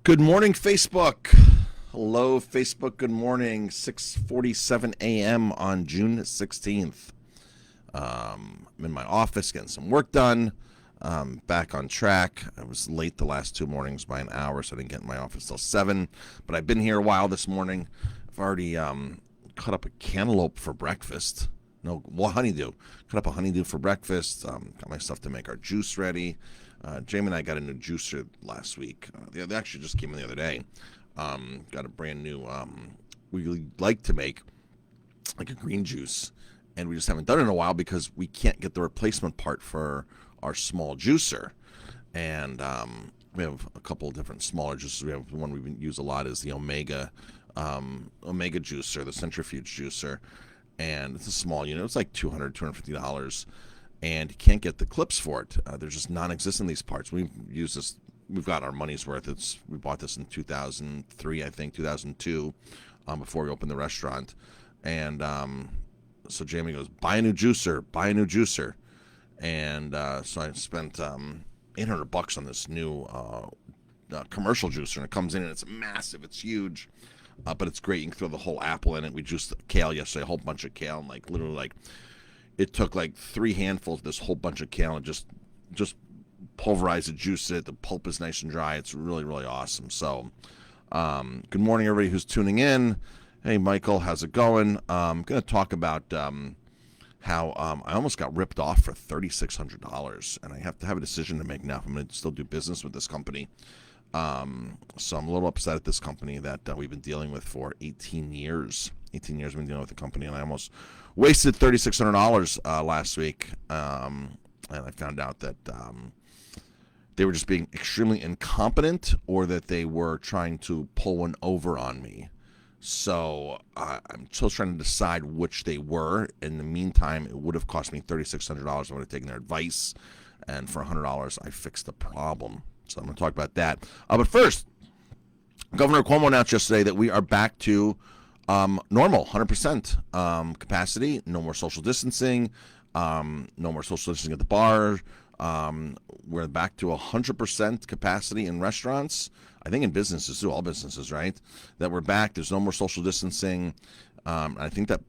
Good morning, Facebook. Hello, Facebook. Good morning. 6:47 a.m. on June 16th. I'm in my office getting some work done. Back on track. I was late the last two mornings by an hour, so I didn't get in my office till 7. But I've been here a while this morning. I've already cut up a cantaloupe for breakfast. No, well, honeydew. Cut up a honeydew for breakfast. Got my stuff to make our juice ready. Jamie and I got a new juicer last week. They actually just came in the other day. Got a brand new. We like to make like a green juice, and we just haven't done it in a while because we can't get the replacement part for our small juicer. And we have a couple of different smaller juices. We have the one we use a lot is the Omega juicer, the centrifuge juicer, and it's a small unit. It's like $250. And you can't get the clips for it. They're just non-existent, these parts. We've used this. We've got our money's worth. We bought this in 2003, I think, 2002, before we opened the restaurant. And so Jamie goes, buy a new juicer. And so I spent $800 on this new commercial juicer, and it comes in and it's massive. It's huge, but it's great. You can throw the whole apple in it. We juiced kale yesterday, a whole bunch of kale, and literally it took 3 handfuls of this whole bunch of kale and just pulverize it, juice it. The pulp is nice and dry. It's really, really awesome. So good morning, everybody who's tuning in. Hey, Michael, how's it going? I'm going to talk about how I almost got ripped off for $3,600, and I have to have a decision to make now if I'm going to still do business with this company. So I'm a little upset at this company that we've been dealing with for 18 years. 18 years we've been dealing with the company, and I almost wasted $3,600 last week. And I found out that they were just being extremely incompetent, or that they were trying to pull one over on me. So I'm still trying to decide which they were. In the meantime, it would have cost me $3,600. I would have taken their advice, and for $100, I fixed the problem. So I'm going to talk about that. But first, Governor Cuomo announced yesterday that we are back to normal, 100% capacity. No more social distancing. No more social distancing at the bar. We're back to 100% capacity in restaurants. I think in businesses too, all businesses, right? That we're back. There's no more social distancing. I think that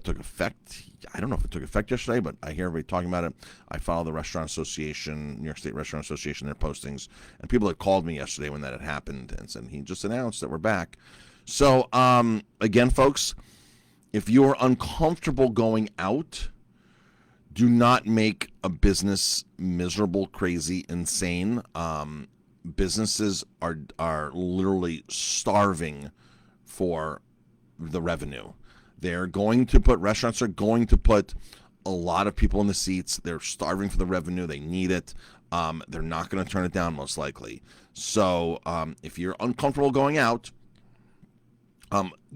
took effect. I don't know if it took effect yesterday, but I hear everybody talking about it. I follow the Restaurant Association, New York State Restaurant Association, their postings, and people had called me yesterday when that had happened and said he just announced that we're back. So again, folks, if you're uncomfortable going out, do not make a business miserable, crazy, insane. Businesses are literally starving for the revenue. Restaurants are going to put a lot of people in the seats. They're starving for the revenue. They need it. They're not going to turn it down, most likely. So if you're uncomfortable going out,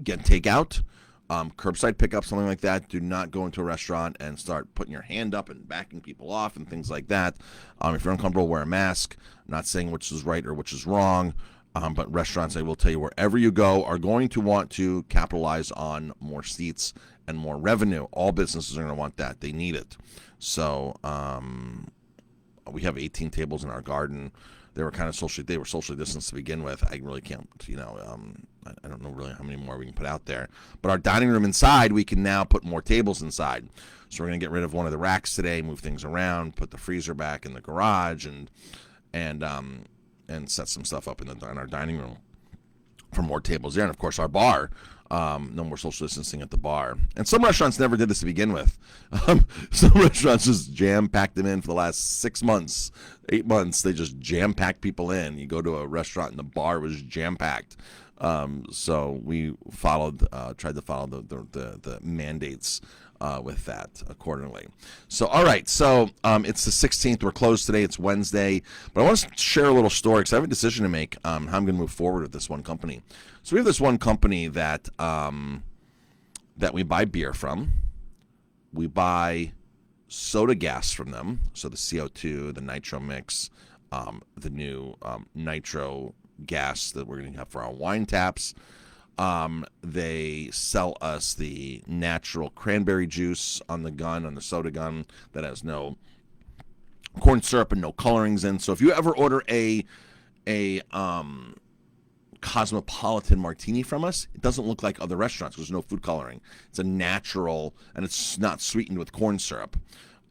get takeout, curbside pickup, something like that. Do not go into a restaurant and start putting your hand up and backing people off and things like that. If you're uncomfortable, wear a mask. I'm not saying which is right or which is wrong. But restaurants, I will tell you, wherever you go, are going to want to capitalize on more seats and more revenue. All businesses are going to want that. They need it. So we have 18 tables in our garden. They were socially distanced to begin with. I really can't, I don't know really how many more we can put out there. But our dining room inside, we can now put more tables inside. So we're going to get rid of one of the racks today, move things around, put the freezer back in the garage, and set some stuff up in our dining room for more tables there. And of course, our bar, no more social distancing at the bar. And some restaurants never did this to begin with. Some restaurants just jam-packed them in for the last 6 months, 8 months. They just jam-packed people in. You go to a restaurant and the bar was jam-packed. So we tried to follow the mandates with that accordingly. So, all right. So it's the 16th. We're closed today. It's Wednesday. But I want to share a little story because I have a decision to make how I'm going to move forward with this one company. So we have this one company that we buy beer from. We buy soda gas from them. So the CO2, the nitro mix, the new nitro gas that we're going to have for our wine taps. They sell us the natural cranberry juice on the soda gun that has no corn syrup and no colorings in. So if you ever order a cosmopolitan martini from us, it doesn't look like other restaurants. There's no food coloring. It's a natural, and it's not sweetened with corn syrup.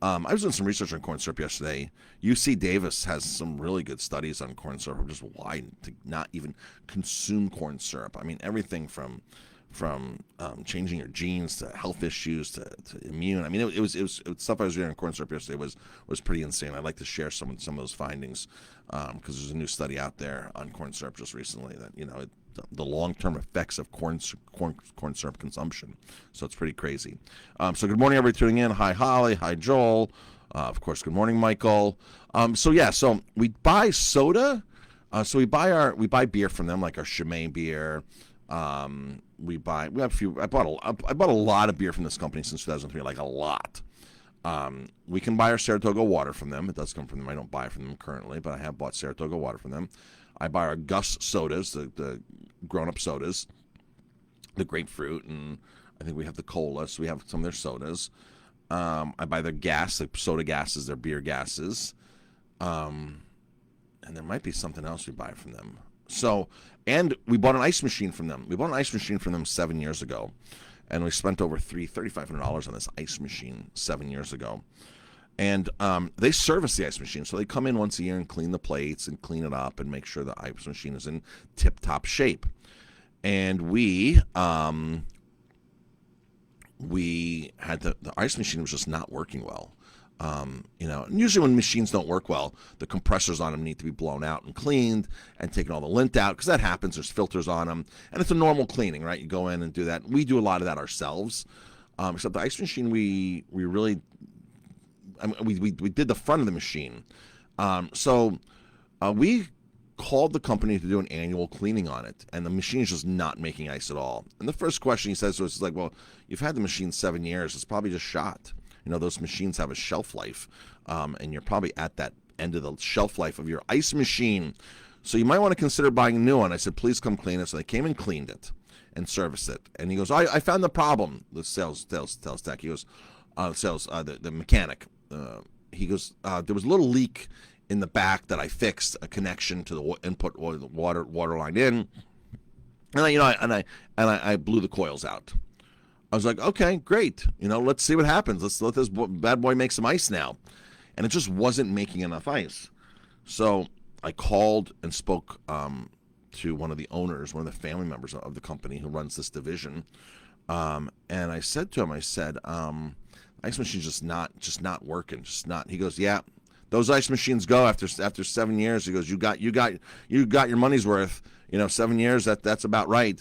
I was doing some research on corn syrup yesterday. UC Davis has some really good studies on corn syrup, just why to not even consume corn syrup. I mean, everything from changing your genes to health issues to immune. I mean, it was stuff I was reading on corn syrup yesterday was pretty insane. I'd like to share some of those findings because there's a new study out there on corn syrup just recently that the long-term effects of corn syrup consumption. So it's pretty crazy. So good morning, everybody tuning in. Hi, Holly. Hi, Joel. Of course, good morning, Michael. So we buy soda. So we buy beer from them, like our Chimay beer. We have a few. I bought a lot of beer from this company since 2003, like a lot. We can buy our Saratoga water from them. It does come from them. I don't buy from them currently, but I have bought Saratoga water from them. I buy our Gus sodas, the grown-up sodas, the grapefruit, and I think we have the cola, so we have some of their sodas. I buy their gas, like soda gases, their beer gases. And there might be something else we buy from them. So, and we bought an ice machine from them. We bought an ice machine from them 7 years ago, and we spent over $3,500 on this ice machine 7 years ago. And they service the ice machine, so they come in once a year and clean the plates and clean it up and make sure the ice machine is in tip-top shape. And we had the ice machine was just not working well. And usually when machines don't work well, the compressors on them need to be blown out and cleaned and taking all the lint out, because that happens. There's filters on them, and it's a normal cleaning, right? You go in and do that. We do a lot of that ourselves. Except the ice machine, we did the front of the machine. We called the company to do an annual cleaning on it, and the machine is just not making ice at all. And the first question he says to us is like, well, you've had the machine 7 years. It's probably just shot. Those machines have a shelf life, and you're probably at that end of the shelf life of your ice machine. So you might want to consider buying a new one. I said, please come clean it. So they came and cleaned it and serviced it. And he goes, I found the problem. The sales tech. He goes, the mechanic. He goes, there was a little leak in the back that I fixed, a connection to the input or the water line in, and I blew the coils out. I was like, okay, great. Let's see what happens. Let's let this bad boy make some ice now. And it just wasn't making enough ice. So I called and spoke to one of the owners, one of the family members of the company who runs this division. And I said to him, ice machine's just not working. He goes, yeah, those ice machines go after 7 years. He goes, you got your money's worth. 7 years, that's about right.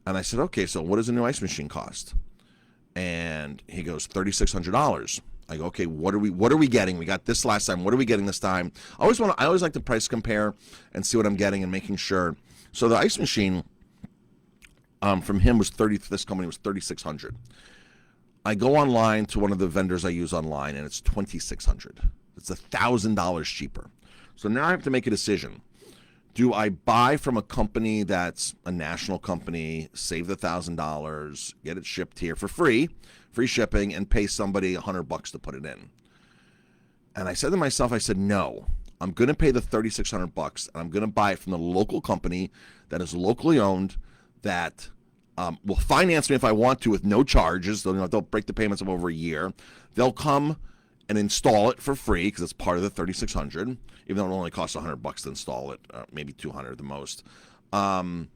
And I said, okay, so what does a new ice machine cost? And he goes, $3,600. I go, okay, what are we getting? We got this last time. What are we getting this time? I always like to price compare and see what I'm getting and making sure. So the ice machine from him was this company was $3,600. I go online to one of the vendors I use online, and it's $2,600. It's $1,000 cheaper. So now I have to make a decision. Do I buy from a company that's a national company, save the $1,000, get it shipped here for free shipping, and pay somebody $100 to put it in? And I said to myself, no. I'm going to pay the $3,600, and I'm going to buy it from the local company that is locally owned, that will finance me if I want to with no charges. They'll break the payments of over a year. They'll come and install it for free because it's part of the $3,600, even though it only costs $100 to install it, maybe $200 at the most. And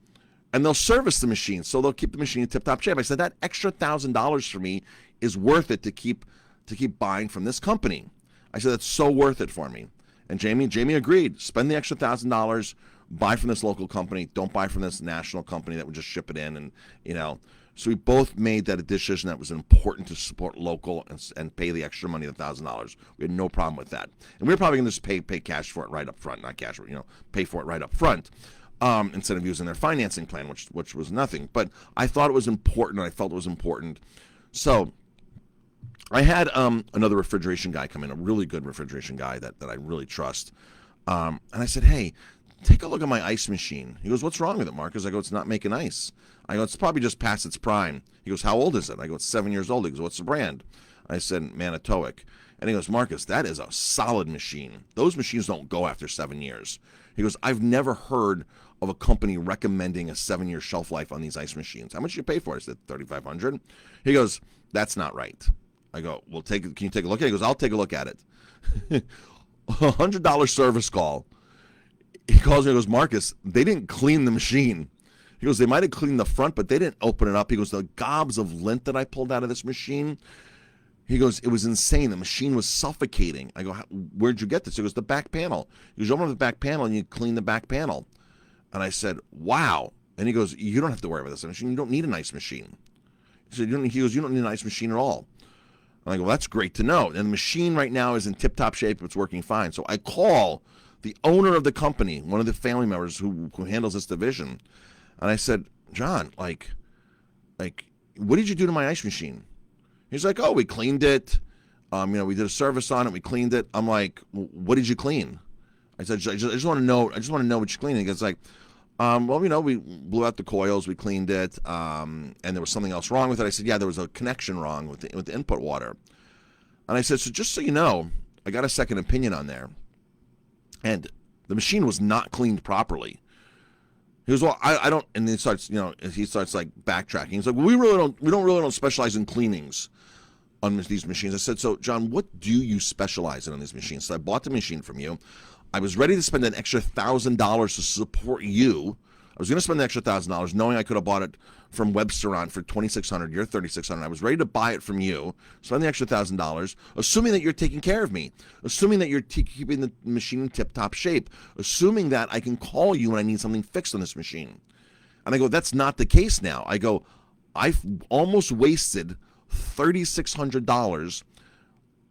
they'll service the machine, so they'll keep the machine in tip-top shape. I said that extra $1,000 for me is worth it to keep buying from this company. I said that's so worth it for me. And Jamie agreed. Spend the extra $1,000, buy from this local company. Don't buy from this national company that would just ship it in, and So we both made that a decision that was important to support local and pay the extra money, the $1,000. We had no problem with that. And we were probably going to just pay cash for it right up front, not cash, pay for it right up front instead of using their financing plan, which was nothing. But I thought it was important, and I felt it was important. So I had another refrigeration guy come in, a really good refrigeration guy that I really trust. And I said, hey, take a look at my ice machine. He goes, what's wrong with it, Marcus? I go, it's not making ice. I go, it's probably just past its prime. He goes, how old is it? I go, it's 7 years old. He goes, what's the brand? I said, Manitowoc. And he goes, Marcus, that is a solid machine. Those machines don't go after 7 years. He goes, I've never heard of a company recommending a 7-year shelf life on these ice machines. How much did you pay for it? I said, $3,500. He goes, that's not right. I go, well, can you take a look at it? He goes, I'll take a look at it. $100 service call. He calls me and goes, Marcus, they didn't clean the machine. He goes, they might have cleaned the front, but they didn't open it up. He goes, the gobs of lint that I pulled out of this machine, he goes, it was insane. The machine was suffocating. I go, where'd you get this? He goes, the back panel. He goes, you open up the back panel and you clean the back panel. And I said, wow. And he goes, you don't have to worry about this machine. You don't need an ice machine. He said, you don't need an ice machine at all. And I go, well, that's great to know. And the machine right now is in tip-top shape. It's working fine. So I call the owner of the company, one of the family members who handles this division. And I said, John, like, what did you do to my ice machine? He's like, oh, we cleaned it. We did a service on it. We cleaned it. I'm like, what did you clean? I said, I just want to know. I just want to know what you cleaned. He goes like, we blew out the coils. We cleaned it. And there was something else wrong with it. I said, yeah, there was a connection wrong with the input water. And I said, so just so you know, I got a second opinion on there. And the machine was not cleaned properly. He goes, well, I don't, and he starts like backtracking. He's like, well, we don't really specialize in cleanings on these machines. I said, so John, what do you specialize in on these machines? So I bought the machine from you. I was ready to spend an extra $1,000 to support you. I was going to spend the extra $1,000 knowing I could have bought it from Websteron for $2,600. You're $3,600. I was ready to buy it from you, spend the extra $1,000, assuming that you're taking care of me, assuming that you're keeping the machine in tip-top shape, assuming that I can call you when I need something fixed on this machine. And I go, that's not the case now. I go, I've almost wasted $3,600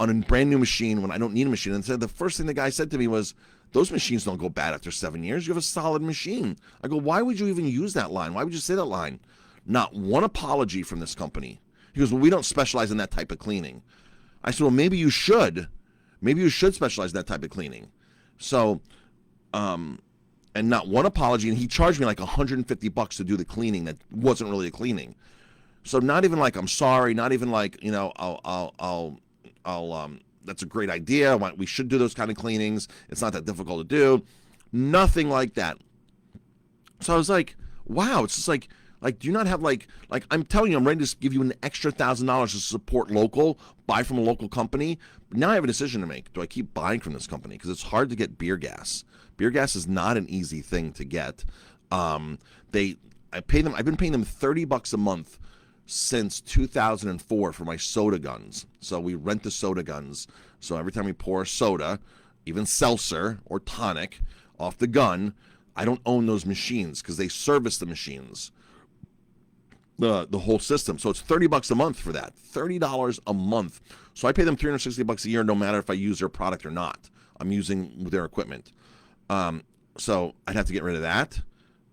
on a brand new machine when I don't need a machine. And so the first thing the guy said to me was, those machines don't go bad after 7 years. You have a solid machine. I go, why would you even use that line? Why would you say that line? Not one apology from this company. He goes, well, we don't specialize in that type of cleaning. I said, well, maybe you should. Maybe you should specialize in that type of cleaning. So, and not one apology. And he charged me like $150 to do the cleaning that wasn't really a cleaning. So not even like, I'm sorry. Not even like, that's a great idea. We should do those kind of cleanings. It's not that difficult to do. Nothing like that. So I was like, wow, it's just like, do you not have like I'm telling you, I'm ready to give you an extra $1,000 to support local, buy from a local company. But now I have a decision to make. Do I keep buying from this company? Because it's hard to get beer gas. Beer gas is not an easy thing to get. I've been paying them $30 a month since 2004 for my soda guns. So we rent the soda guns. So every time we pour a soda, even seltzer or tonic off the gun, I don't own those machines because they service the machines, the whole system. So it's $30 a month for that. $30 a month. So I pay them $360 a year no matter if I use their product or not. I'm using their equipment. So I'd have to get rid of that.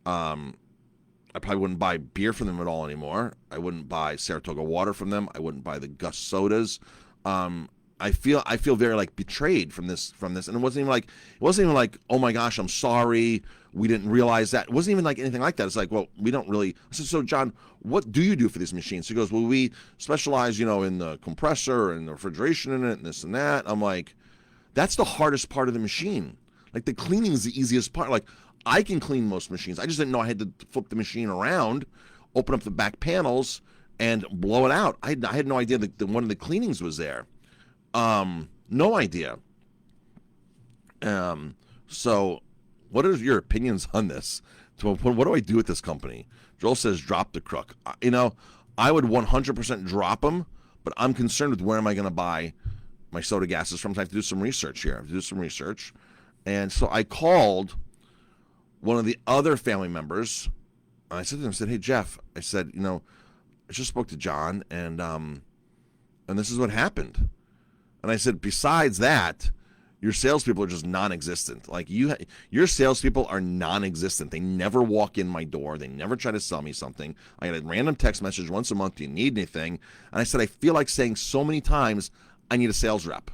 I probably wouldn't buy beer from them at all anymore. I wouldn't buy Saratoga water from them. I wouldn't buy the Gus sodas. I feel very like betrayed from this, and it wasn't even like, oh my gosh, I'm sorry, we didn't realize that. It wasn't even like anything like that. It's like, well, we don't really. I said, so John, what do you do for these machines? He goes, well, we specialize, in the compressor and the refrigeration in it and this and that. I'm like, that's the hardest part of the machine. Like the cleaning is the easiest part. Like I can clean most machines. I just didn't know I had to flip the machine around, open up the back panels, and blow it out. I had no idea that one of the cleanings was there. No idea. So what are your opinions on this? What do I do with this company? Joel says drop the crook. I would 100% drop them, but I'm concerned with where am I going to buy my soda gases from. I have to do some research here. And so I called one of the other family members. I said to him, hey, Jeff, I said, I just spoke to John and this is what happened. And I said, besides that, your salespeople are just non-existent. Like your salespeople are non-existent. They never walk in my door. They never try to sell me something. I get a random text message once a month. Do you need anything? And I said, I feel like saying so many times, I need a sales rep.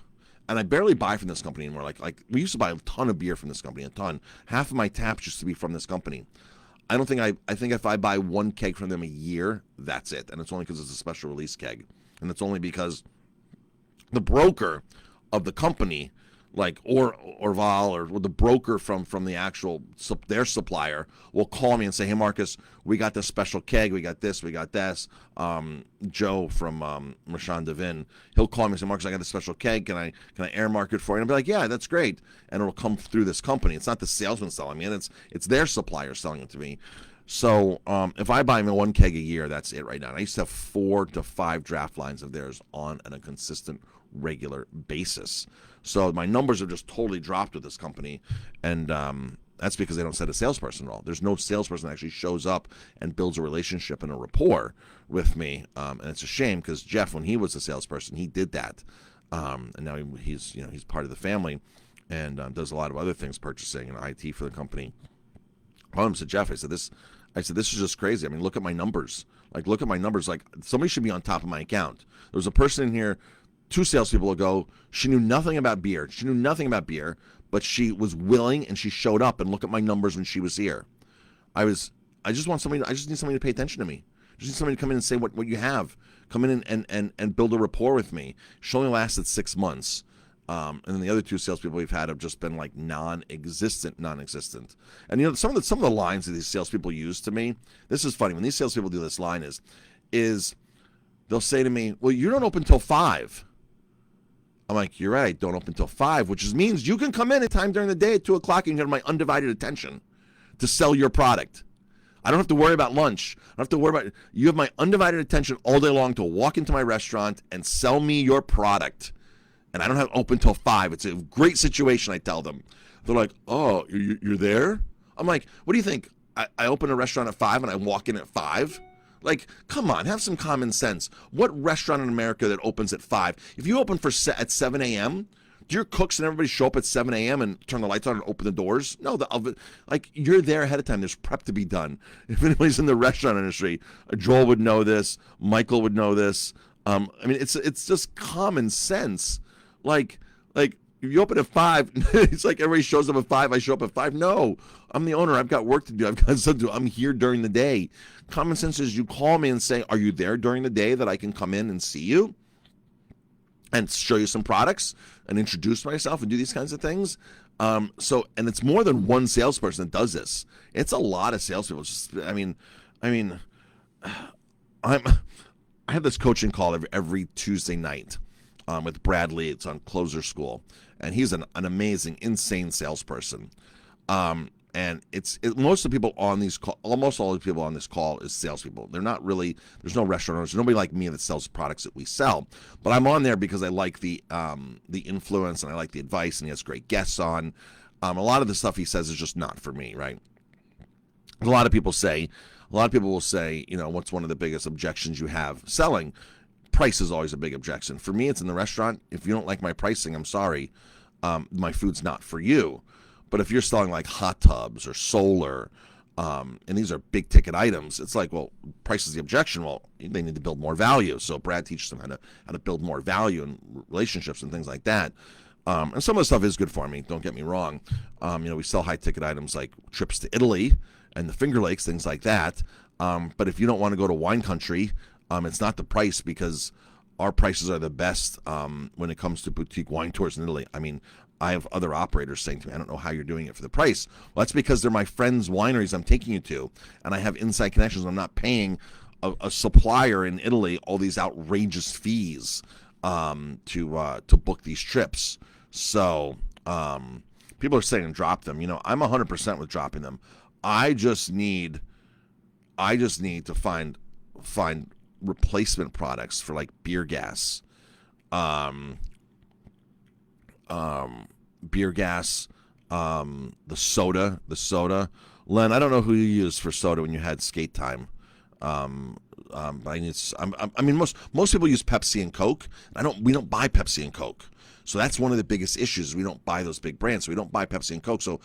And I barely buy from this company anymore. Like we used to buy a ton of beer from this company, a ton. Half of my taps used to be from this company. I think if I buy one keg from them a year, that's it. And it's only because it's a special release keg. And it's only because the broker of the company like Orval or the broker from the actual their supplier will call me and say, hey Marcus, we got this special keg, we got this, Joe from Rashawn Devin, he'll call me and say, Marcus, I got this special keg, can I air market for you? And I'll be like, yeah, that's great, and it'll come through this company. It's not the salesman selling me, and it's their supplier selling it to me. So if I buy me one keg a year, that's it right now. And I used to have 4 to 5 draft lines of theirs on a consistent, regular basis. So my numbers have just totally dropped with this company, and that's because they don't send a salesperson at all. There's no salesperson that actually shows up and builds a relationship and a rapport with me, and it's a shame because Jeff, when he was a salesperson, he did that, and now he's part of the family and does a lot of other things, purchasing and IT for the company. I told him, said, Jeff, I said this is just crazy. I mean, look at my numbers. Like somebody should be on top of my account. There was a person in here 2 salespeople ago. She knew nothing about beer. But she was willing and she showed up, and look at my numbers when she was here. I just need somebody to pay attention to me. I just need somebody to come in and say what you have. Come in and build a rapport with me. She only lasted 6 months. And then the other 2 salespeople we've had have just been like non-existent. And some of the lines that these salespeople use to me, this is funny. When these salespeople do this line is they'll say to me, well, you don't open till 5. I'm like, you're right, don't open till 5, which means you can come in anytime during the day at 2 o'clock and you have my undivided attention to sell your product. I don't have to worry about lunch. I don't have to worry about, you have my undivided attention all day long to walk into my restaurant and sell me your product. And I don't have open till 5. It's a great situation, I tell them. They're like, oh, you're there? I'm like, what do you think? I open a restaurant at 5 and I walk in at 5? Like, come on, have some common sense. What restaurant in America that opens at 5? If you open at 7 a.m., do your cooks and everybody show up at 7 a.m. and turn the lights on and open the doors? No, the oven, like, you're there ahead of time. There's prep to be done. If anybody's in the restaurant industry, Joel would know this. Michael would know this. I mean, it's just common sense. Like if you open at 5, it's like everybody shows up at 5, I show up at 5. No, I'm the owner. I've got work to do. I've got stuff to do. I'm here during the day. Common sense is you call me and say, are you there during the day that I can come in and see you and show you some products and introduce myself and do these kinds of things? And it's more than one salesperson that does this. It's a lot of salespeople. I have this coaching call every Tuesday night. With Bradley. It's on Closer School, and he's an amazing, insane salesperson. And most of the people on these almost all the people on this call is salespeople. They're not really. There's no restaurant owners. There's nobody like me that sells products that we sell. But I'm on there because I like the influence and I like the advice, and he has great guests on. A lot of the stuff he says is just not for me, right? A lot of people will say, what's one of the biggest objections you have selling? Price is always a big objection. For me, it's in the restaurant. If you don't like my pricing, I'm sorry. My food's not for you. But if you're selling like hot tubs or solar, and these are big ticket items, it's like, well, price is the objection. Well, they need to build more value. So Brad teaches them how to build more value and relationships and things like that. And some of the stuff is good for me. Don't get me wrong. We sell high ticket items like trips to Italy and the Finger Lakes, things like that. But if you don't want to go to wine country, it's not the price, because our prices are the best when it comes to boutique wine tours in Italy. I mean, I have other operators saying to me, I don't know how you're doing it for the price. Well, that's because they're my friends' wineries I'm taking you to, and I have inside connections. I'm not paying a supplier in Italy all these outrageous fees to book these trips. So people are saying drop them. I'm 100% with dropping them. I just need to find replacement products for like beer gas, the soda. Len, I don't know who you used for soda when you had skate time. But most people use Pepsi and Coke. We don't buy Pepsi and Coke. So that's one of the biggest issues. We don't buy those big brands. So we don't buy Pepsi and Coke. So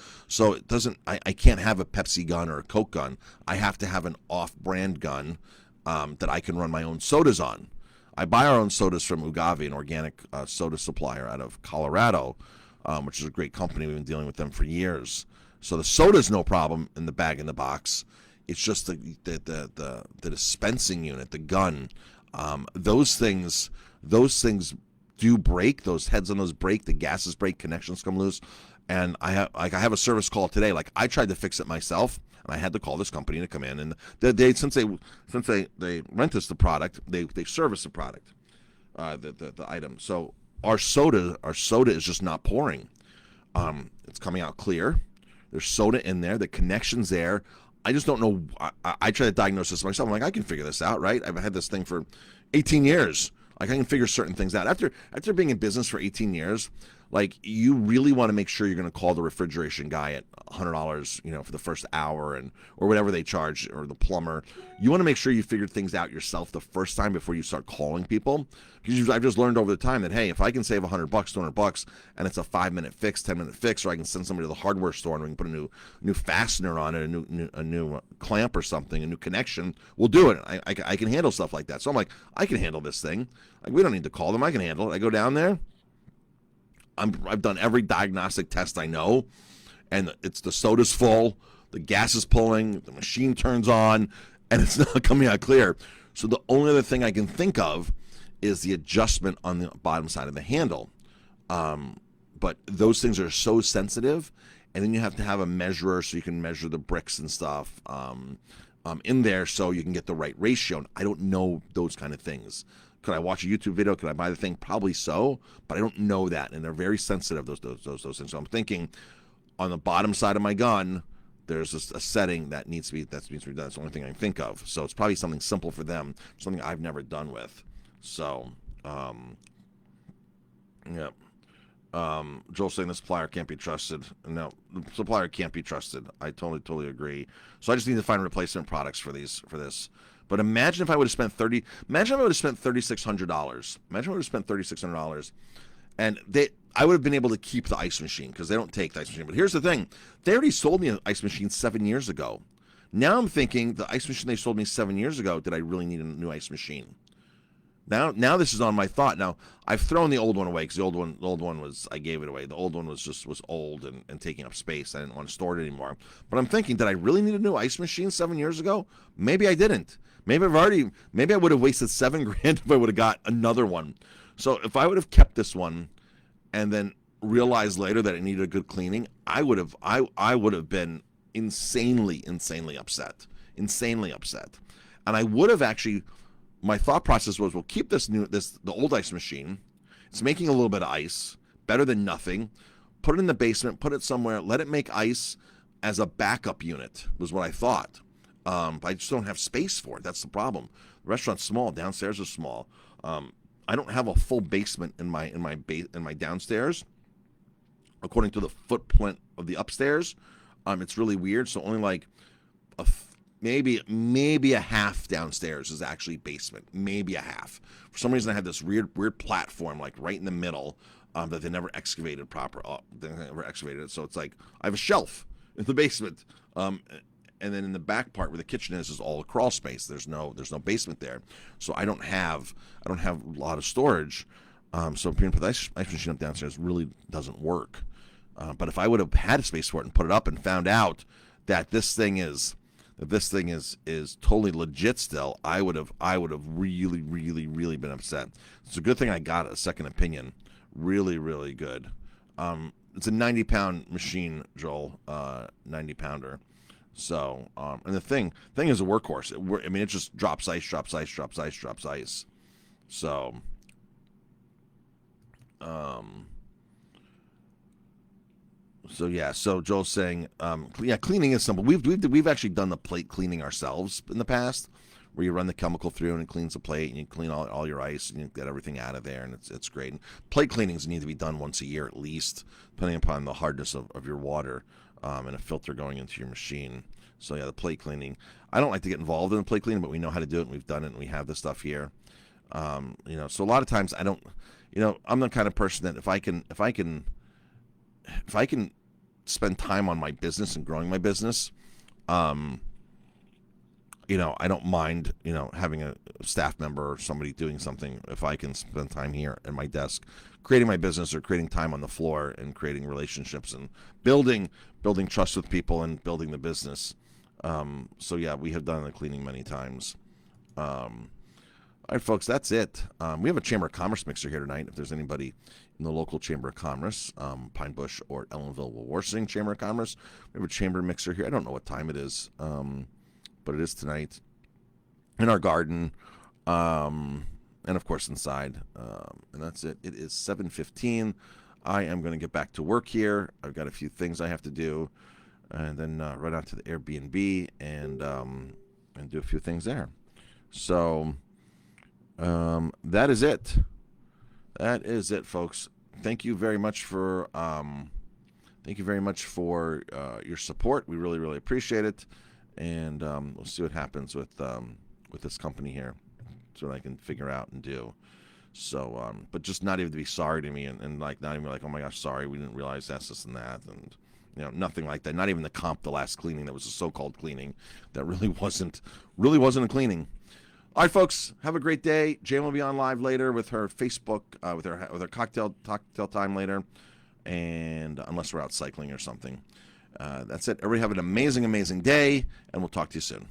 it doesn't, I can't have a Pepsi gun or a Coke gun. I have to have an off-brand gun that I can run my own sodas on. I buy our own sodas from Ugave, an organic soda supplier out of Colorado, which is a great company. We've been dealing with them for years. So the soda's no problem in the bag in the box. It's just the dispensing unit, the gun. Those things do break, those heads on those break, the gases break, connections come loose. And I have a service call today. Like, I tried to fix it myself, and I had to call this company to come in. And since they rent us the product, they service the product, the item. So our soda is just not pouring. It's coming out clear. There's soda in there. The connection's there. I just don't know. I try to diagnose this myself. I'm like, I can figure this out, right? I've had this thing for 18 years. Like, I can figure certain things out. After being in business for 18 years, like, you really want to make sure you're going to call the refrigeration guy at $100, for the first hour or whatever they charge, or the plumber. You want to make sure you figured things out yourself the first time before you start calling people. Because I've just learned over the time that, hey, if I can save $100, $200, and it's a 5-minute fix, 10-minute fix, or I can send somebody to the hardware store and we can put a new fastener on it, a new clamp or something, a new connection, we'll do it. I can handle stuff like that. So I'm like, I can handle this thing. Like, we don't need to call them. I can handle it. I go down there. I've done every diagnostic test I know, and the soda's full, the gas is pulling, the machine turns on, and it's not coming out clear. So the only other thing I can think of is the adjustment on the bottom side of the handle. But those things are so sensitive, and then you have to have a measurer so you can measure the bricks and stuff in there so you can get the right ratio. I don't know those kind of things. Could I watch a YouTube video? Could I buy the thing? Probably so, but I don't know that, and they're very sensitive, those things. So I'm thinking, on the bottom side of my gun, there's a setting that needs to be done. That's the only thing I can think of. So it's probably something simple for them, something I've never done with. So, yeah. Joel's saying the supplier can't be trusted. No, the supplier can't be trusted. I totally agree. So I just need to find replacement products for this. But imagine if I would have spent $3,600. Imagine if I would have spent $3,600, and I would have been able to keep the ice machine, because they don't take the ice machine. But here's the thing: they already sold me an ice machine 7 years ago. Now I'm thinking, the ice machine they sold me 7 years ago, did I really need a new ice machine? Now this is on my thought. Now, I've thrown the old one away, because the old one was, I gave it away. The old one was old and taking up space. I didn't want to store it anymore. But I'm thinking, did I really need a new ice machine 7 years ago? Maybe I didn't. Maybe I would have wasted $7,000 if I would have got another one. So if I would have kept this one and then realized later that it needed a good cleaning, I would have been insanely upset. And I would have actually, my thought process was, we'll keep the old ice machine. It's making a little bit of ice, better than nothing. Put it in the basement, put it somewhere, let it make ice as a backup unit, was what I thought. But I just don't have space for it. That's the problem. The restaurant's small. Downstairs is small. I don't have a full basement in my downstairs. According to the footprint of the upstairs, it's really weird. So only like maybe a half downstairs is actually basement. Maybe a half. For some reason, I have this weird platform like right in the middle that they never excavated proper. They never excavated it. So it's like I have a shelf in the basement. And then in the back part where the kitchen is all a crawl space. There's no basement there, so I don't have a lot of storage. So being put the ice machine up downstairs really doesn't work. But if I would have had a space for it and put it up and found out that this thing is totally legit still, I would have really been upset. It's a good thing I got a second opinion. Really good. It's a 90-pound machine, Joel. 90-pounder. So, and the thing is a workhorse. It just drops ice. So, So Joel's saying, cleaning is simple. We've actually done the plate cleaning ourselves in the past, where you run the chemical through and it cleans the plate, and you clean all your ice and you get everything out of there, and it's great. And plate cleanings need to be done once a year at least, depending upon the hardness of your water. And a filter going into your machine. So yeah, the plate cleaning. I don't like to get involved in the plate cleaning, but we know how to do it, and we've done it, and we have this stuff here. So a lot of times I don't. I'm the kind of person that if I can spend time on my business and growing my business, I don't mind, having a staff member or somebody doing something. If I can spend time here at my desk, creating my business, or creating time on the floor and creating relationships and building trust with people and building the business. So yeah, we have done the cleaning many times. All right, folks, that's it. We have a Chamber of Commerce mixer here tonight. If there's anybody in the local Chamber of Commerce, Pine Bush or Ellenville, Warsing Chamber of Commerce, we have a chamber mixer here. I don't know what time it is, but it is tonight in our garden, and of course inside. And that's it. It is 7:15. I am going to get back to work here. I've got a few things I have to do, and then run out to the Airbnb and do a few things there. So that is it. That is it, folks. Thank you very much for your support. We really, really appreciate it, and we'll see what happens with this company here. That's what I can figure out and do. So, but just not even to be sorry to me, and like not even like, oh my gosh, sorry, we didn't realize this and that, and nothing like that. Not even the last cleaning that was a so-called cleaning that really wasn't a cleaning. All right, folks, have a great day. Jan will be on live later with her Facebook, with her cocktail time later, and unless we're out cycling or something. That's it. Everybody have an amazing, amazing day, and we'll talk to you soon.